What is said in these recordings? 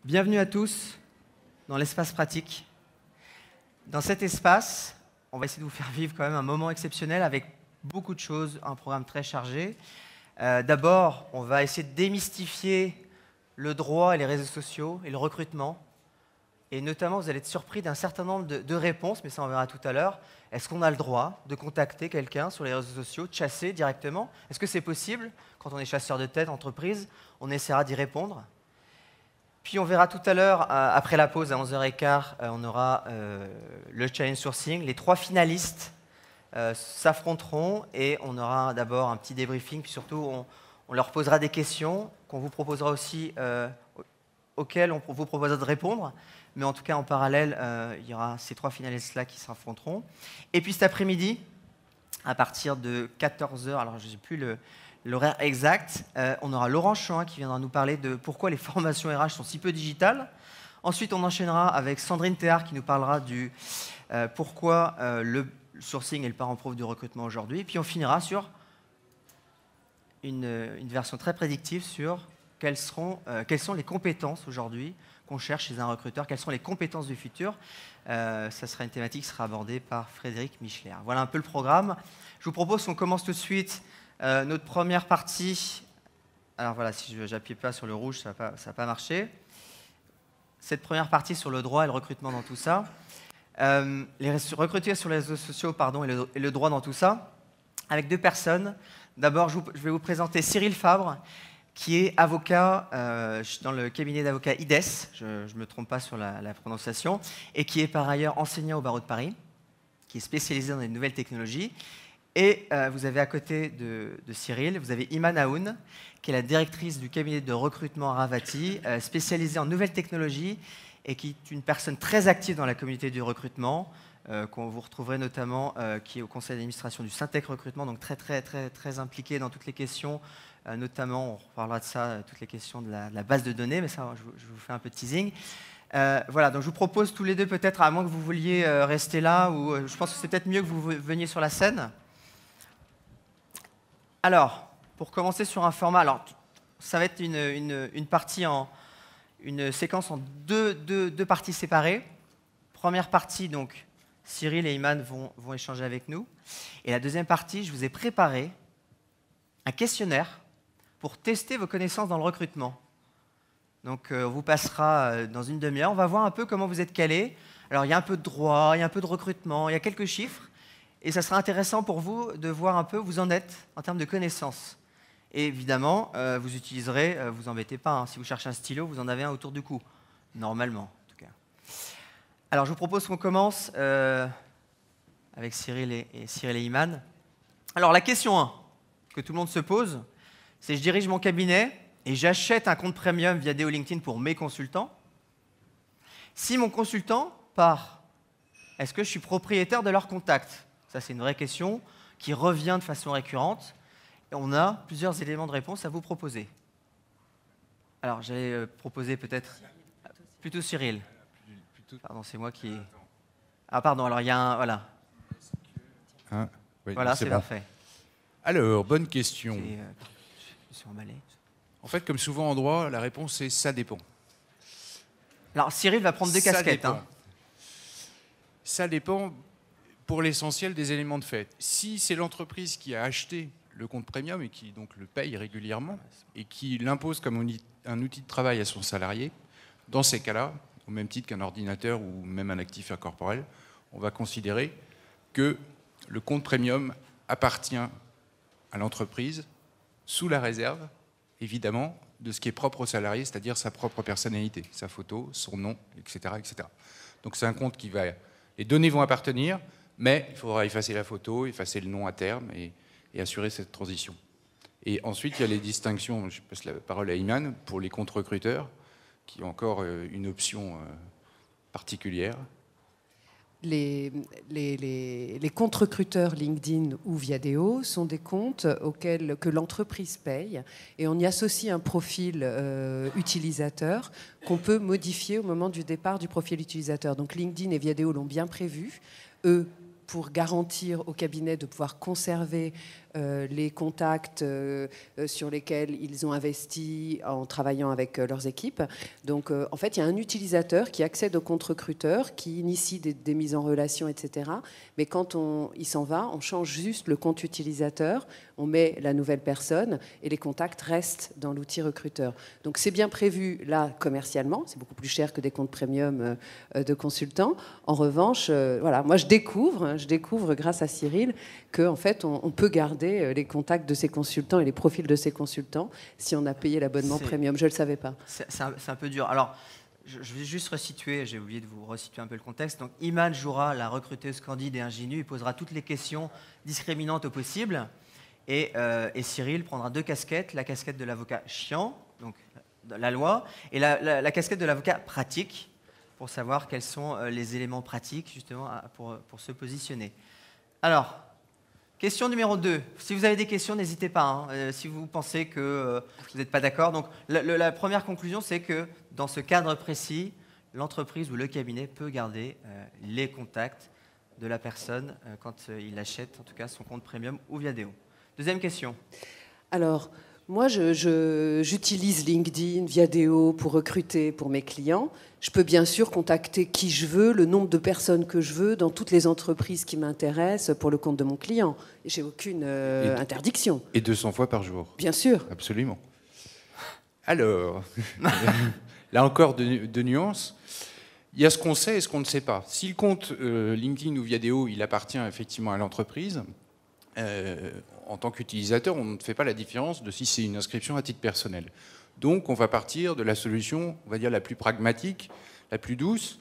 Bienvenue à tous dans l'espace pratique. Dans cet espace, on va essayer de vous faire vivre quand même un moment exceptionnel avec beaucoup de choses, un programme très chargé. D'abord, on va essayer de démystifier le droit et les réseaux sociaux et le recrutement. Et notamment, vous allez être surpris d'un certain nombre de réponses, mais ça on verra tout à l'heure. Est-ce qu'on a le droit de contacter quelqu'un sur les réseaux sociaux, de chasser directement? Est-ce que c'est possible? Quand on est chasseur de tête, entreprise, on essaiera d'y répondre. Puis on verra tout à l'heure, après la pause à 11h15, on aura le challenge sourcing. Les 3 finalistes s'affronteront et on aura d'abord un petit débriefing, puis surtout on leur posera des questions qu'on vous proposera aussi, auxquelles on vous proposera de répondre. Mais en tout cas, en parallèle, il y aura ces 3 finalistes-là qui s'affronteront. Et puis cet après-midi, à partir de 14h, alors je ne sais plus l'horaire exact, on aura Laurent Chouin qui viendra nous parler de pourquoi les formations RH sont si peu digitales. Ensuite, on enchaînera avec Sandrine Théard qui nous parlera du pourquoi le sourcing est le parent pauvre du recrutement aujourd'hui. Et puis on finira sur une version très prédictive sur quelles sont les compétences aujourd'hui qu'on cherche chez un recruteur, quelles sont les compétences du futur. Ça sera une thématique qui sera abordée par Frédéric Michler. Voilà un peu le programme. Je vous propose qu'on commence tout de suite notre première partie. Alors voilà, si je n'appuie pas sur le rouge, ça va pas marcher. Cette première partie sur le droit et le recrutement dans tout ça. Les recruter sur les réseaux sociaux, et le droit dans tout ça, avec 2 personnes. D'abord, je vais vous présenter Cyril Fabre, qui est avocat dans le cabinet d'avocats IDES, je ne me trompe pas sur la prononciation, et qui est par ailleurs enseignant au barreau de Paris, qui est spécialisé dans les nouvelles technologies. Et vous avez à côté de Cyril, vous avez Iman Aoun, qui est la directrice du cabinet de recrutement Ravati, spécialisée en nouvelles technologies et qui est une personne très active dans la communauté du recrutement, qu'on vous retrouverez notamment, qui est au conseil d'administration du Syntec Recrutement, donc très impliquée dans toutes les questions, notamment, on reparlera de ça, toutes les questions de la base de données, mais ça, je vous fais un peu de teasing. Voilà, donc je vous propose tous les deux peut-être, à moins que vous vouliez rester là, ou je pense que c'est peut-être mieux que vous veniez sur la scène. Alors, pour commencer sur un format, alors ça va être une partie une séquence en deux parties séparées. Première partie, donc, Cyril et Iman vont échanger avec nous. Et la deuxième partie, je vous ai préparé un questionnaire pour tester vos connaissances dans le recrutement. Donc, on vous passera dans une demi-heure. On va voir un peu comment vous êtes calés. Alors, il y a un peu de droit, il y a un peu de recrutement, il y a quelques chiffres. Et ça sera intéressant pour vous de voir un peu où vous en êtes en termes de connaissances. Et évidemment, vous utiliserez, vous embêtez pas, hein, si vous cherchez un stylo, vous en avez un autour du cou. Normalement, en tout cas. Alors, je vous propose qu'on commence avec Cyril et Iman. Alors, la question 1 que tout le monde se pose, c'est: je dirige mon cabinet et j'achète un compte premium via Deo LinkedIn pour mes consultants. Si mon consultant part, est-ce que je suis propriétaire de leur contact? Ça, c'est une vraie question qui revient de façon récurrente. Et on a plusieurs éléments de réponse à vous proposer. Alors, j'allais proposer peut-être plutôt Cyril. Pardon, c'est moi qui... Ah, pardon, alors il y a un... Voilà. Oui, voilà, c'est bon. parfait. Alors, bonne question. Je suis emballé. En fait, comme souvent en droit, la réponse est « ça dépend ». Alors, Cyril va prendre 2 casquettes. Dépend. Ça dépend pour l'essentiel des éléments de fait. Si c'est l'entreprise qui a acheté le compte premium et qui donc le paye régulièrement et qui l'impose comme un outil de travail à son salarié, dans ces cas-là, au même titre qu'un ordinateur ou même un actif incorporel, on va considérer que le compte premium appartient à l'entreprise sous la réserve, évidemment, de ce qui est propre au salarié, c'est-à-dire sa propre personnalité, sa photo, son nom, etc. etc. Donc c'est un compte qui va... Les données vont appartenir, mais il faudra effacer la photo, effacer le nom à terme et assurer cette transition. Et ensuite, il y a les distinctions, je passe la parole à Iman, pour les comptes recruteurs, qui ont encore une option particulière. Les comptes recruteurs LinkedIn ou Viadeo sont des comptes que l'entreprise paye et on y associe un profil utilisateur qu'on peut modifier au moment du départ du profil utilisateur. Donc LinkedIn et Viadeo l'ont bien prévu. Eux, pour garantir au cabinet de pouvoir conserver les contacts sur lesquels ils ont investi en travaillant avec leurs équipes. Donc, en fait, il y a un utilisateur qui accède au compte recruteur, qui initie des mises en relation, etc. Mais quand il s'en va, on change juste le compte utilisateur, on met la nouvelle personne et les contacts restent dans l'outil recruteur. Donc, c'est bien prévu là commercialement. C'est beaucoup plus cher que des comptes premium de consultants. En revanche, voilà, moi je découvre grâce à Cyril qu'en fait, on peut garder les contacts de ces consultants et les profils de ces consultants si on a payé l'abonnement premium. Je ne le savais pas. C'est un peu dur. Alors, je vais juste resituer, j'ai oublié de vous resituer un peu le contexte. Donc, Iman jouera la recruteuse candide et ingénue, il posera toutes les questions discriminantes au possible. Et Cyril prendra 2 casquettes, la casquette de l'avocat chiant, donc la loi, et la casquette de l'avocat pratique, pour savoir quels sont les éléments pratiques, justement, pour se positionner. Alors, question numéro 2. Si vous avez des questions, n'hésitez pas. Si vous pensez que vous n'êtes pas d'accord. Donc, la première conclusion, c'est que dans ce cadre précis, l'entreprise ou le cabinet peut garder les contacts de la personne quand il achète, en tout cas, son compte premium ou Viadeo. Deuxième question. Alors, moi, j'utilise LinkedIn, Viadeo pour recruter pour mes clients. Je peux bien sûr contacter qui je veux, le nombre de personnes que je veux, dans toutes les entreprises qui m'intéressent pour le compte de mon client. J'ai aucune interdiction. Et 200 fois par jour. Bien sûr. Absolument. Alors, là encore de nuances. Il y a ce qu'on sait et ce qu'on ne sait pas. Si le compte LinkedIn ou Viadeo, il appartient effectivement à l'entreprise, en tant qu'utilisateur, on ne fait pas la différence de si c'est une inscription à titre personnel. Donc, on va partir de la solution, on va dire, la plus pragmatique, la plus douce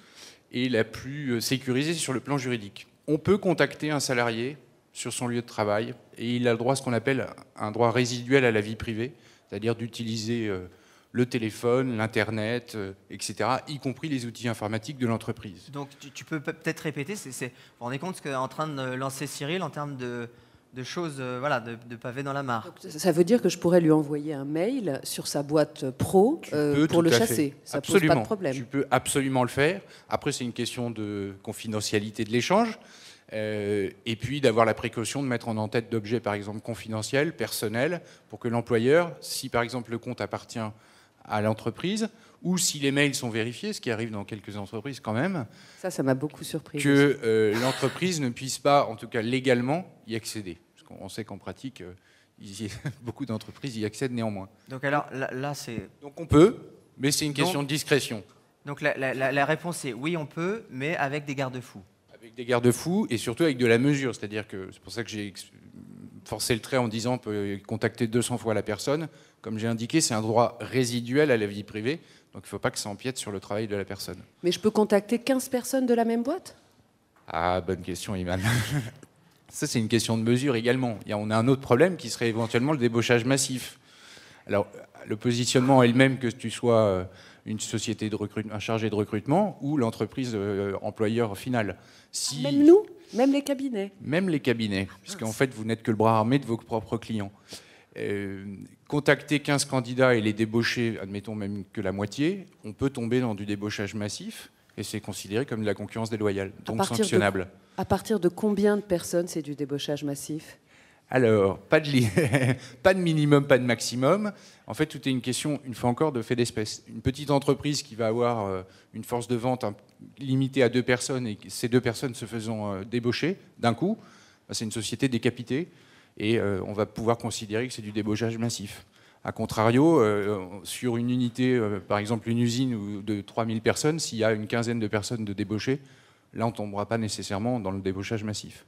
et la plus sécurisée sur le plan juridique. On peut contacter un salarié sur son lieu de travail et il a le droit à ce qu'on appelle un droit résiduel à la vie privée, c'est-à-dire d'utiliser le téléphone, l'Internet, etc., y compris les outils informatiques de l'entreprise. Donc, tu peux peut-être répéter, vous vous rendez compte ce qu'est en train de lancer Cyril en termes de choses, voilà, de pavés dans la mare. Donc, ça veut dire que je pourrais lui envoyer un mail sur sa boîte pro pour le chasser. Ça ne pose pas de problème. Tu peux absolument le faire. Après, c'est une question de confidentialité de l'échange. Et puis d'avoir la précaution de mettre en en-tête d'objets, par exemple, confidentiels, personnels, pour que l'employeur, si par exemple le compte appartient à l'entreprise, ou si les mails sont vérifiés, ce qui arrive dans quelques entreprises quand même, ça m'a beaucoup surpris. Que l'entreprise ne puisse pas, en tout cas légalement, y accéder. Parce qu'on sait qu'en pratique, beaucoup d'entreprises y accèdent néanmoins. Donc alors, là c'est... Donc on peut, mais c'est une question de discrétion. Donc la réponse est oui, on peut, mais avec des garde-fous. Avec des garde-fous et surtout avec de la mesure. C'est-à-dire que c'est pour ça que j'ai forcé le trait en disant on peut contacter 200 fois la personne. Comme j'ai indiqué, c'est un droit résiduel à la vie privée. Donc il ne faut pas que ça empiète sur le travail de la personne. Mais je peux contacter 15 personnes de la même boîte ? Ah, bonne question, Iman. Ça, c'est une question de mesure également. On a un autre problème qui serait éventuellement le débauchage massif. Alors, le positionnement est le même que tu sois une société de recrutement, un chargé de recrutement ou l'entreprise employeur final. Même nous ? Même les cabinets ? Même les cabinets, puisqu'en fait, vous n'êtes que le bras armé de vos propres clients. Contacter 15 candidats et les débaucher, admettons même que la moitié, on peut tomber dans du débauchage massif et c'est considéré comme de la concurrence déloyale, donc sanctionnable. À partir de combien de personnes c'est du débauchage massif ? Alors, pas de minimum, pas de maximum. En fait, tout est une question, une fois encore, de fait d'espèce. Une petite entreprise qui va avoir une force de vente limitée à 2 personnes et ces 2 personnes se faisant débaucher d'un coup, c'est une société décapitée. Et on va pouvoir considérer que c'est du débauchage massif. A contrario, sur une unité, par exemple une usine de 3000 personnes, s'il y a une quinzaine de personnes de débauchés, là on ne tombera pas nécessairement dans le débauchage massif.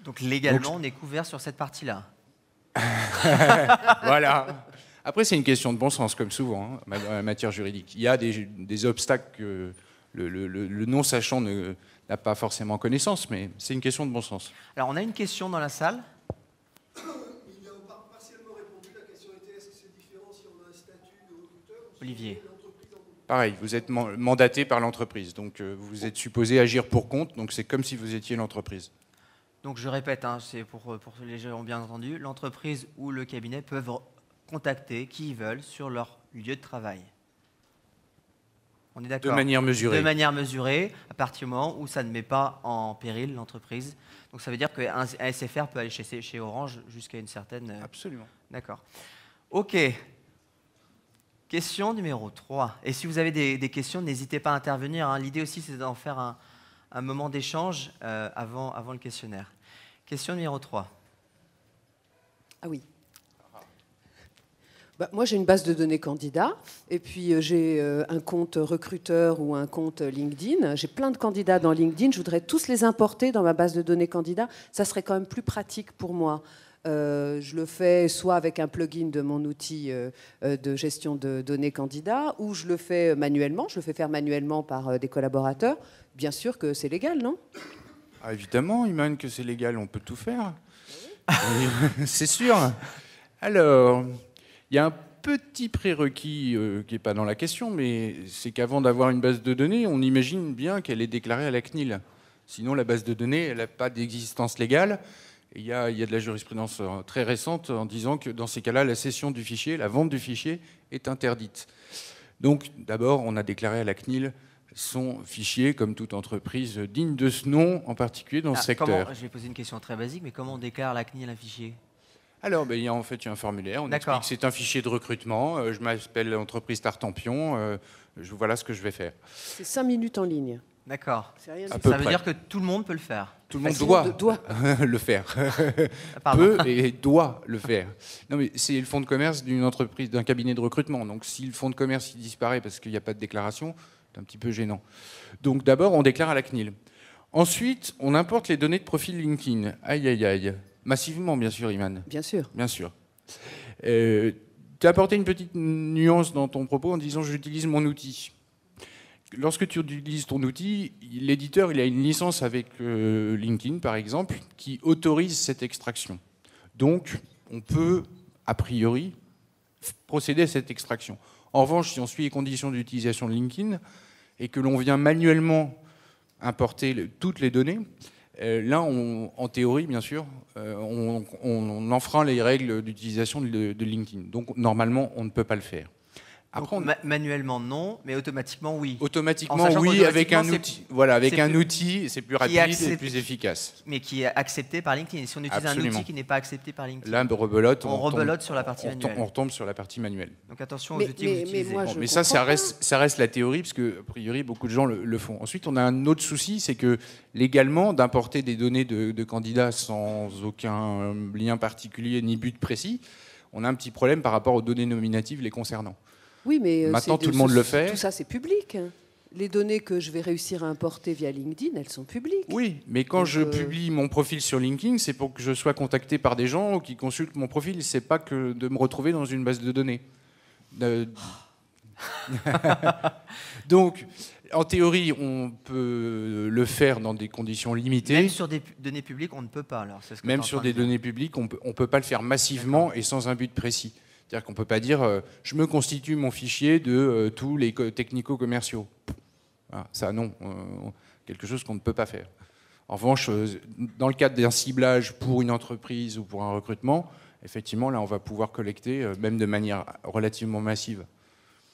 Donc légalement, on est couvert sur cette partie-là. Voilà. Après, c'est une question de bon sens, comme souvent, hein, en matière juridique. Il y a des obstacles que le non-sachant n'a pas forcément connaissance, mais c'est une question de bon sens. Alors, on a une question dans la salle. Il a partiellement répondu. La question était est-ce que c'est différent si on a un statut de recruteur ou si Olivier. Pareil, vous êtes mandaté par l'entreprise, donc vous êtes supposé agir pour compte, donc c'est comme si vous étiez l'entreprise. Donc je répète, hein, c'est pour les gens qui ont bien entendu, l'entreprise ou le cabinet peuvent contacter qui ils veulent sur leur lieu de travail. On est d'accord. De manière mesurée. De manière mesurée, à partir du moment où ça ne met pas en péril l'entreprise. Donc ça veut dire qu'un SFR peut aller chez Orange jusqu'à une certaine... Absolument. D'accord. OK. Question numéro 3. Et si vous avez des questions, n'hésitez pas à intervenir, hein. L'idée aussi, c'est d'en faire un moment d'échange avant le questionnaire. Question numéro 3. Ah oui. Moi, j'ai une base de données candidats, et puis j'ai un compte recruteur ou un compte LinkedIn. J'ai plein de candidats dans LinkedIn. Je voudrais tous les importer dans ma base de données candidats. Ça serait quand même plus pratique pour moi. Je le fais soit avec un plugin de mon outil de gestion de données candidats, ou je le fais manuellement. Je le fais faire manuellement par des collaborateurs. Bien sûr que c'est légal, non ? Ah, évidemment, Iman, que c'est légal, on peut tout faire. Oui, c'est sûr. Alors, il y a un petit prérequis qui n'est pas dans la question, mais c'est qu'avant d'avoir une base de données, on imagine bien qu'elle est déclarée à la CNIL. Sinon, la base de données, elle n'a pas d'existence légale. Et il y a de la jurisprudence très récente en disant que dans ces cas-là, la cession du fichier, la vente du fichier est interdite. Donc, d'abord, on a déclaré à la CNIL son fichier comme toute entreprise digne de ce nom, en particulier dans ce secteur. Je vais poser une question très basique, mais comment on déclare à la CNIL un fichier ? Alors, il y a en fait un formulaire, on explique que c'est un fichier de recrutement, je m'appelle l'entreprise Tartampion, voilà ce que je vais faire. C'est 5 minutes en ligne. D'accord. C'est rien. Ça veut dire que tout le monde peut le faire. Tout le monde doit le faire. Peut et doit le faire. Non, mais c'est le fonds de commerce d'une entreprise, d'un cabinet de recrutement. Donc si le fonds de commerce il disparaît parce qu'il n'y a pas de déclaration, c'est un petit peu gênant. Donc d'abord, on déclare à la CNIL. Ensuite, on importe les données de profil LinkedIn. Aïe, aïe, aïe. Massivement, bien sûr, Iman. Bien sûr. Bien sûr. Tu as apporté une petite nuance dans ton propos en disant « j'utilise mon outil ». Lorsque tu utilises ton outil, l'éditeur il a une licence avec LinkedIn, par exemple, qui autorise cette extraction. Donc, on peut, a priori, procéder à cette extraction. En revanche, si on suit les conditions d'utilisation de LinkedIn et que l'on vient manuellement importer toutes les données, là, en théorie, bien sûr, on enfreint les règles d'utilisation de LinkedIn. Donc, normalement, on ne peut pas le faire. Après, manuellement, non, mais automatiquement, oui. Automatiquement, oui, avec un outil. Voilà, avec un outil, c'est plus rapide et plus efficace. Mais qui est accepté par LinkedIn. Si on utilise un outil qui n'est pas accepté par LinkedIn, là, on rebelote sur la partie manuelle. On retombe sur la partie manuelle. Donc attention aux outils que vous utilisez. Mais ça reste la théorie, parce que, a priori, beaucoup de gens le font. Ensuite, on a un autre souci, c'est que légalement, d'importer des données de candidats sans aucun lien particulier ni but précis, on a un petit problème par rapport aux données nominatives les concernant. Oui, mais maintenant, tout le monde le fait. Tout ça, c'est public. Les données que je vais réussir à importer via LinkedIn, elles sont publiques. Oui, mais quand je publie mon profil sur LinkedIn, c'est pour que je sois contacté par des gens qui consultent mon profil. C'est pas que de me retrouver dans une base de données. Donc, en théorie, on peut le faire dans des conditions limitées. Même sur des données publiques, on ne peut pas. Alors, même sur des données publiques, on peut pas le faire massivement et sans un but précis. C'est-à-dire qu'on ne peut pas dire je me constitue mon fichier de tous les technico-commerciaux. Voilà, ça, non. Quelque chose qu'on ne peut pas faire. En revanche, dans le cadre d'un ciblage pour une entreprise ou pour un recrutement, effectivement, là, on va pouvoir collecter, même de manière relativement massive.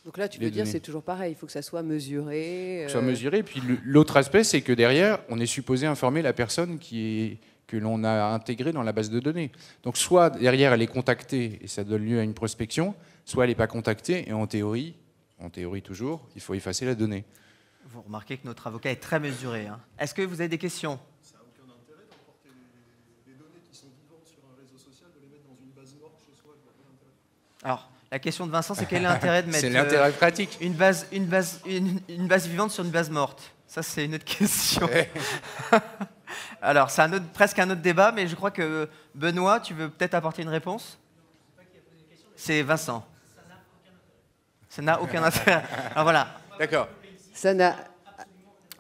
Donc là, tu veux dire c'est toujours pareil, il faut que ça soit mesuré. Soit mesuré. Puis l'autre aspect, c'est que derrière, on est supposé informer la personne que l'on a intégrée dans la base de données. Donc soit derrière, elle est contactée et ça donne lieu à une prospection, soit elle n'est pas contactée et en théorie toujours, il faut effacer la donnée. Vous remarquez que notre avocat est très mesuré. Hein. Est-ce que vous avez des questions ? Ça n'a aucun intérêt d'emporter les données qui sont vivantes sur un réseau social, de les mettre dans une base morte chez soi. Alors, la question de Vincent, c'est quel est l'intérêt de mettre c'est l'intérêt pratique. Une base vivante sur une base morte ? Ça, c'est une autre question. Alors, c'est presque un autre débat, mais je crois que Benoît, tu veux peut-être apporter une réponse ? C'est Vincent. Ça n'a aucun intérêt. Alors voilà. D'accord. Ça n'a.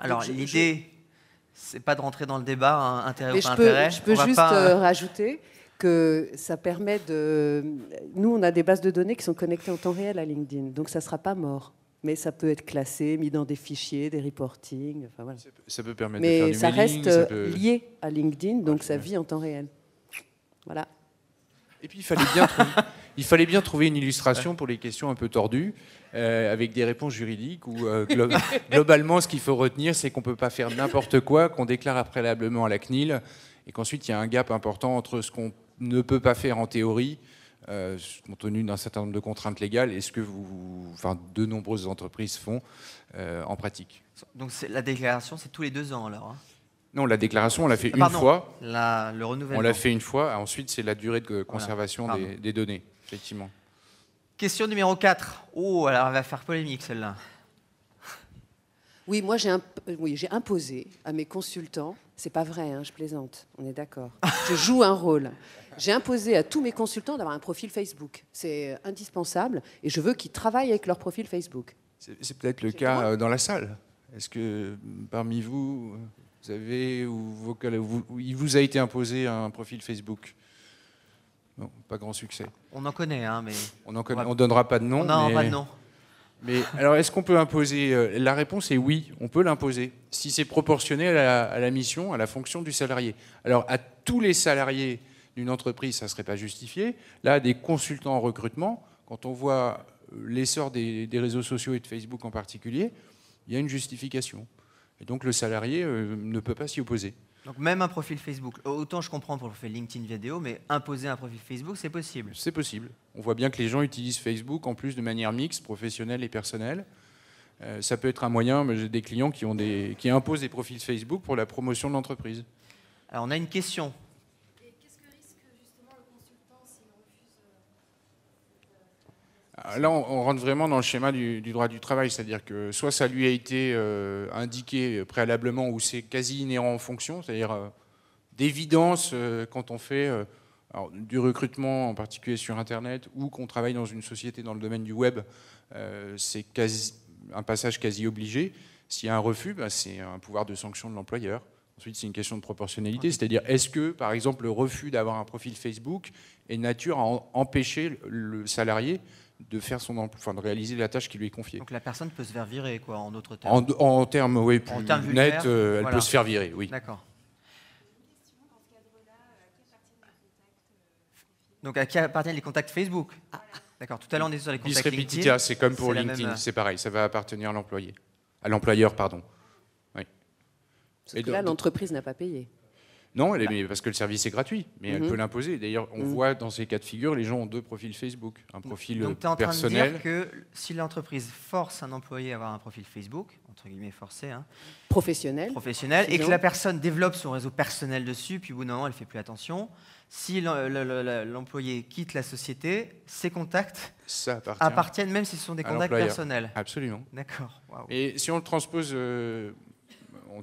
Alors l'idée, c'est pas de rentrer dans le débat, hein, intérêt mais ou pas intérêt. Je peux juste rajouter que ça permet de. Nous, on a des bases de données qui sont connectées en temps réel à LinkedIn, donc ça ne sera pas mort. Mais ça peut être classé, mis dans des fichiers, des reportings. Enfin, voilà. Ça peut permettre de faire du ça mailing, reste lié à LinkedIn, donc ça vit en temps réel. Voilà. Et puis Il fallait bien trouver une illustration pour les questions un peu tordues, avec des réponses juridiques, où globalement, ce qu'il faut retenir, c'est qu'on ne peut pas faire n'importe quoi, qu'on déclare préalablement à la CNIL, et qu'ensuite, il y a un gap important entre ce qu'on ne peut pas faire en théorie, compte tenu d'un certain nombre de contraintes légales, et ce que de nombreuses entreprises font en pratique. Donc la déclaration, c'est tous les 2 ans alors, hein? Non, la déclaration, on l'a fait une fois. Le renouvellement. On l'a fait une fois. Ensuite, c'est la durée de conservation des données, effectivement. Question numéro 4. Oh, alors elle va faire polémique celle-là. Oui, moi j'ai imposé à mes consultants, c'est pas vrai, hein, je plaisante, on est d'accord. Je joue un rôle. J'ai imposé à tous mes consultants d'avoir un profil Facebook. C'est indispensable et je veux qu'ils travaillent avec leur profil Facebook. C'est peut-être le cas dans la salle. Est-ce que parmi vous, vous avez il vous a été imposé un profil Facebook? Non, pas grand succès. On en connaît, hein, mais... On ne donnera pas de nom. Non, pas de nom. Mais alors, est-ce qu'on peut imposer? La réponse est oui, on peut l'imposer, si c'est proportionné à la mission, à la fonction du salarié. Alors, à tous les salariés d'une entreprise, ça ne serait pas justifié. Là, des consultants en recrutement, quand on voit l'essor des réseaux sociaux et de Facebook en particulier, il y a une justification. Et donc, le salarié ne peut pas s'y opposer. Donc même un profil Facebook, autant je comprends pour le profil LinkedIn vidéo, mais imposer un profil Facebook, c'est possible. C'est possible. On voit bien que les gens utilisent Facebook en plus de manière mixte, professionnelle et personnelle. Ça peut être un moyen, mais j'ai des clients qui imposent des profils Facebook pour la promotion de l'entreprise. Alors on a une question. Et qu'est-ce que risque justement le consultant s'il refuse Là, on rentre vraiment dans le schéma du droit du travail, c'est-à-dire que soit ça lui a été indiqué préalablement ou c'est quasi inhérent en fonction, c'est-à-dire d'évidence quand on fait du recrutement, en particulier sur Internet, ou qu'on travaille dans une société dans le domaine du web, c'est un passage quasi obligé. S'il y a un refus, c'est un pouvoir de sanction de l'employeur. Ensuite, c'est une question de proportionnalité, c'est-à-dire est-ce que, par exemple, le refus d'avoir un profil Facebook est de nature à empêcher le salarié de faire de réaliser la tâche qui lui est confiée. Donc la personne peut se faire virer, quoi, en d'autres termes. En termes, oui, plus nets, elle voilà. peut se faire virer, oui. D'accord. Donc à qui appartiennent les contacts Facebook? D'accord. Tout à l'heure on était sur les Bis contacts repetita, LinkedIn. c'est comme pour C'est la LinkedIn, même, c'est pareil, ça va appartenir à l'employé, à l'employeur, pardon. Oui. Parce que là, l'entreprise n'a pas payé. Non, parce que le service est gratuit, mais elle peut l'imposer. D'ailleurs, on voit dans ces cas de figure, les gens ont 2 profils Facebook, un profil Donc tu es en train personnel. de dire que si l'entreprise force un employé à avoir un profil Facebook, entre guillemets forcé, hein, Professionnel. et que la personne développe son réseau personnel dessus, puis au bout d'un moment elle ne fait plus attention, si l'employé quitte la société, ses contacts Ça appartiennent même si ce sont des contacts personnels. Absolument. D'accord. Wow. Et si on le transpose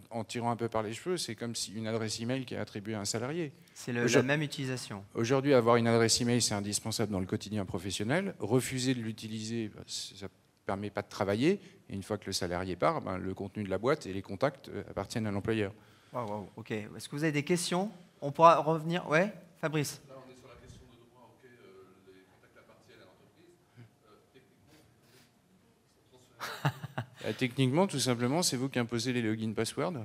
en tirant un peu par les cheveux, c'est comme si une adresse email qui est attribuée à un salarié. C'est la même utilisation. Aujourd'hui, avoir une adresse email, c'est indispensable dans le quotidien professionnel. Refuser de l'utiliser, ça ne permet pas de travailler. Et une fois que le salarié part, le contenu de la boîte et les contacts appartiennent à l'employeur. Wow, ok. Est-ce que vous avez des questions? On pourra revenir. Ouais, Fabrice. Là, on est sur la question de droit auquel les contacts appartiennent à l'entreprise. Techniquement, tout simplement, c'est vous qui imposez les login passwords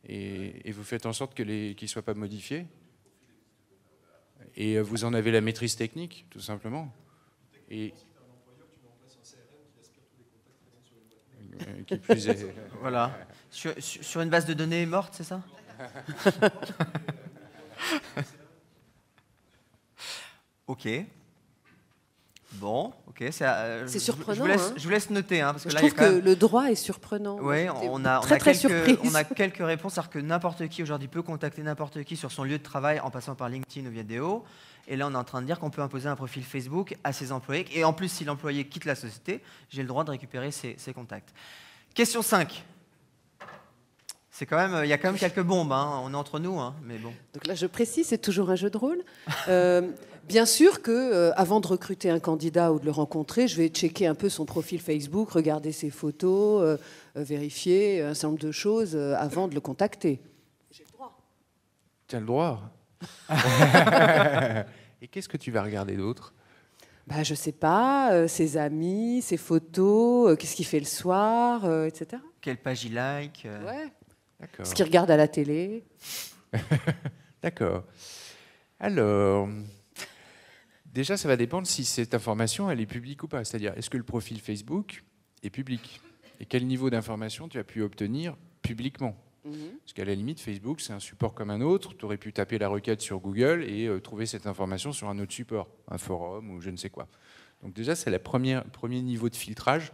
et vous faites en sorte qu'ils ne soient pas modifiés. Et vous en avez la maîtrise technique, tout simplement. Et qui plus est... Voilà. Sur une base de données morte, c'est ça? Ok. Bon, ok. C'est surprenant. Je vous laisse noter. Hein, parce que je là, trouve que le droit est surprenant. Oui, on a quelques réponses. C'est-à-dire que n'importe qui aujourd'hui peut contacter n'importe qui sur son lieu de travail en passant par LinkedIn ou vidéo. Et là, on est en train de dire qu'on peut imposer un profil Facebook à ses employés. Et en plus, si l'employé quitte la société, j'ai le droit de récupérer ses contacts. Question 5. Il y a quand même quelques bombes, hein. On est entre nous, hein, mais bon. Donc là, je précise, c'est toujours un jeu de rôle. Bien sûr que, avant de recruter un candidat ou de le rencontrer, je vais checker un peu son profil Facebook, regarder ses photos, vérifier un certain nombre de choses avant de le contacter. J'ai le droit. Tu as le droit. Et qu'est-ce que tu vas regarder d'autre? Je sais pas, ses amis, ses photos, qu'est-ce qu'il fait le soir, etc. Quelle page il like Ouais. D'accord. Ce qu'il regarde à la télé. D'accord. Alors, Déjà, ça va dépendre si cette information, elle est publique ou pas. C'est-à-dire, est-ce que le profil Facebook est public? Et quel niveau d'information tu as pu obtenir publiquement? Parce qu'à la limite, Facebook, c'est un support comme un autre. Tu aurais pu taper la requête sur Google et trouver cette information sur un autre support, un forum ou je ne sais quoi. Donc déjà, c'est le premier niveau de filtrage.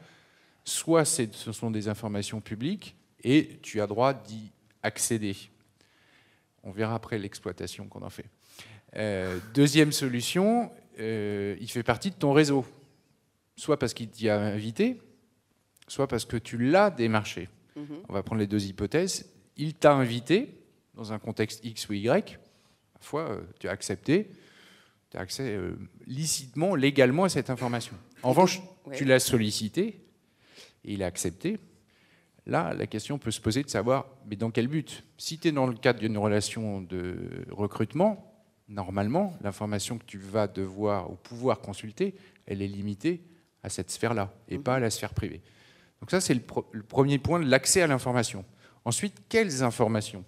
Soit ce sont des informations publiques et tu as droit d'y accéder. On verra après l'exploitation qu'on en fait. Deuxième solution, il fait partie de ton réseau. Soit parce qu'il t'y a invité, soit parce que tu l'as démarché. On va prendre les deux hypothèses. Il t'a invité dans un contexte X ou Y. Parfois, tu as accepté. Tu as accès licitement, légalement à cette information. En revanche, tu l'as sollicité et il a accepté. Là, la question peut se poser de savoir, mais dans quel but? Si tu es dans le cadre d'une relation de recrutement, normalement, l'information que tu vas devoir ou pouvoir consulter, elle est limitée à cette sphère-là et pas à la sphère privée. Donc ça, c'est le premier point de l'accès à l'information. Ensuite, quelles informations?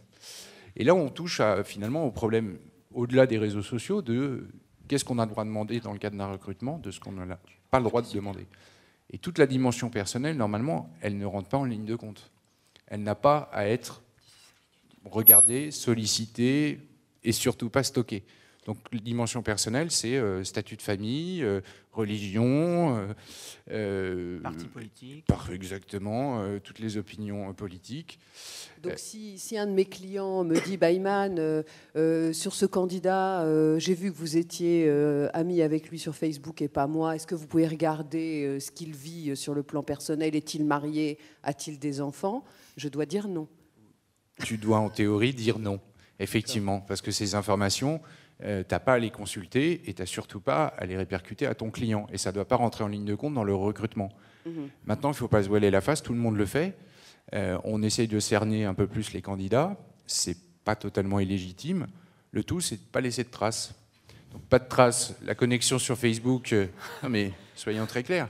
Et là, on touche finalement au problème, au-delà des réseaux sociaux, de qu'est-ce qu'on a le droit de demander dans le cadre d'un recrutement, de ce qu'on n'a pas le droit de demander. Et toute la dimension personnelle, normalement, elle ne rentre pas en ligne de compte. Elle n'a pas à être regardée, sollicitée et surtout pas stockée. Donc, la dimension personnelle, c'est statut de famille, religion, Parti politique. Exactement, toutes les opinions politiques. Donc si un de mes clients me dit, Iman, sur ce candidat, j'ai vu que vous étiez ami avec lui sur Facebook et pas moi, est-ce que vous pouvez regarder ce qu'il vit sur le plan personnel? Est-il marié? A-t-il des enfants? Je dois dire non. Tu dois en théorie dire non, effectivement, parce que ces informations, tu n'as pas à les consulter et tu n'as surtout pas à les répercuter à ton client. Et ça ne doit pas rentrer en ligne de compte dans le recrutement. Maintenant, il ne faut pas se voiler la face, tout le monde le fait. On essaye de cerner un peu plus les candidats. Ce n'est pas totalement illégitime. Le tout, c'est de ne pas laisser de traces. Donc, pas de traces. La connexion sur Facebook, non mais soyons très clairs.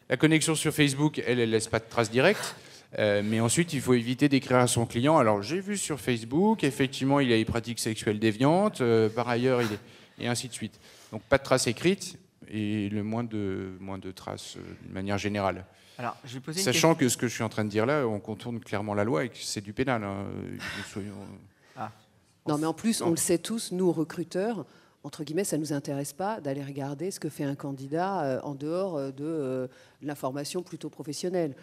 La connexion sur Facebook, elle ne laisse pas de traces directes. Mais ensuite, il faut éviter d'écrire à son client. Alors, j'ai vu sur Facebook, effectivement, il a des pratiques sexuelles déviantes. Par ailleurs, il est... et ainsi de suite. Donc, pas de traces écrites et le moins de traces de manière générale. Alors, je vais poser une Sachant question. que ce que je suis en train de dire là, on contourne clairement la loi et que c'est du pénal. Hein. Non, mais en plus, on le sait tous, nous, recruteurs, entre guillemets, ça ne nous intéresse pas d'aller regarder ce que fait un candidat en dehors de l'information plutôt professionnelle.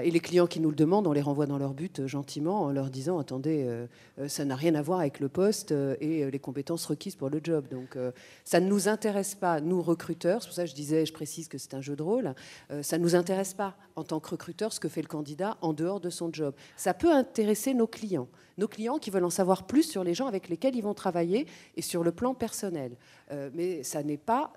Et les clients qui nous le demandent, on les renvoie dans leur but gentiment en leur disant « Attendez, ça n'a rien à voir avec le poste et les compétences requises pour le job. » Donc ça ne nous intéresse pas, nous, recruteurs. C'est pour ça que je précise que c'est un jeu de rôle. Ça ne nous intéresse pas, en tant que recruteur, ce que fait le candidat en dehors de son job. Ça peut intéresser nos clients qui veulent en savoir plus sur les gens avec lesquels ils vont travailler et sur le plan personnel. Mais ça n'est pas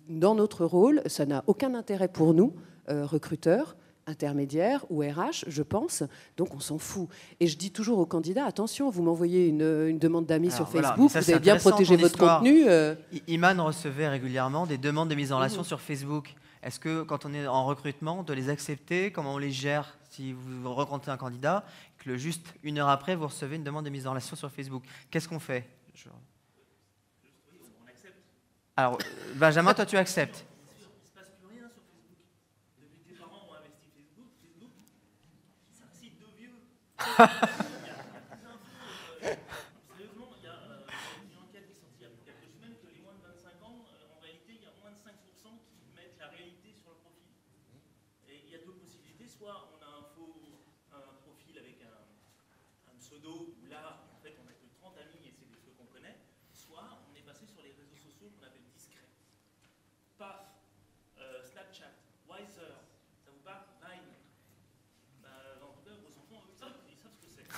dans notre rôle, ça n'a aucun intérêt pour nous, recruteurs, intermédiaires ou RH, je pense, donc on s'en fout. Et je dis toujours aux candidats, attention, vous m'envoyez une demande d'amis sur Facebook, ça, vous avez bien protégé votre contenu. Iman recevait régulièrement des demandes de mise en relation sur Facebook. Est-ce que quand on est en recrutement, de les accepter? Comment on les gère si vous rencontrez un candidat, que juste une heure après, vous recevez une demande de mise en relation sur Facebook? Qu'est-ce qu'on fait? On accepte. Alors, Benjamin, toi, tu acceptes? Il ne se passe plus rien sur Facebook. Depuis que tes parents ont investi Facebook, c'est un site de vieux. Sérieusement, il y a une enquête qui est sortie il y a quelques semaines que les moins de 25 ans, en réalité, il y a moins de 5% qui mettent la réalité sur le profil. Et il y a deux possibilités. Soit on a un profil avec un pseudo où là, en fait, on n'a que 30 amis et c'est des ceux qu'on connaît. Soit on est passé sur les réseaux sociaux qu'on appelle discrets. PAF, Snapchat, Wiser, ça vous parle? Vine. En tout cas, vos enfants, ils savent ce que c'est.